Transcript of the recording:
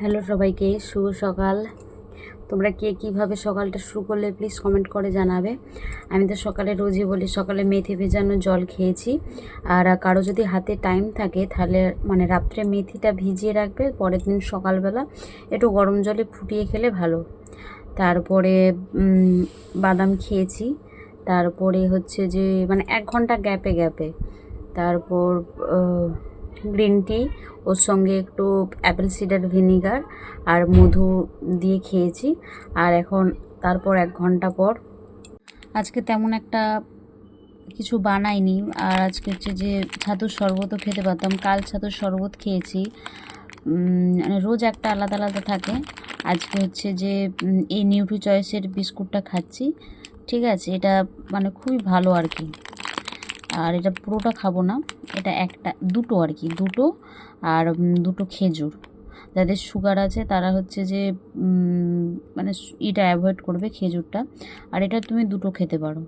Hello সবাইকে, শুভ সকাল। তোমরা কে কীভাবে সকালটা শুরু করলে প্লিজ কমেন্ট করে জানাবে। আমি তো সকালে রোজই বলি সকালে মেথি ভেজানো জল খেয়েছি। আর কারো যদি হাতে টাইম থাকে তাহলে মানে রাত্রে মেথিটা ভিজিয়ে রাখবে, পরের দিন সকালবেলা একটু গরম জলে ফুটিয়ে খেলে ভালো। তারপরে বাদাম খেয়েছি। তারপরে হচ্ছে যে মানে 1 ঘন্টা গ্যাপে গ্যাপে তারপর গ্রিন টি, ওর সঙ্গে একটু অ্যাপেল সিডার ভিনিগার আর মধু দিয়ে খেয়েছি। আর এখন তারপর 1 ঘন্টা পর আজকে তেমন একটা কিছু বানাইনি। আর আজকে হচ্ছে যে ছাতুর শরবতও খেতে পারতাম, কাল ছাতুর শরবত খেয়েছি। মানে রোজ একটা আলাদা আলাদা থাকে। আজকে হচ্ছে যে এই নিউট্রি চয়েসের বিস্কুটটা খাচ্ছি। ঠিক আছে, এটা মানে খুবই ভালো আর কি। আর এটা পুরোটা খাবো না, এটা দুটো আর কি, দুটো আর দুটো খেজুর। যাদের সুগার আছে তারা হচ্ছে যে মানে এটা অ্যাভয়েড করবে খেজুরটা। আর এটা তুমি দুটো খেতে পারো।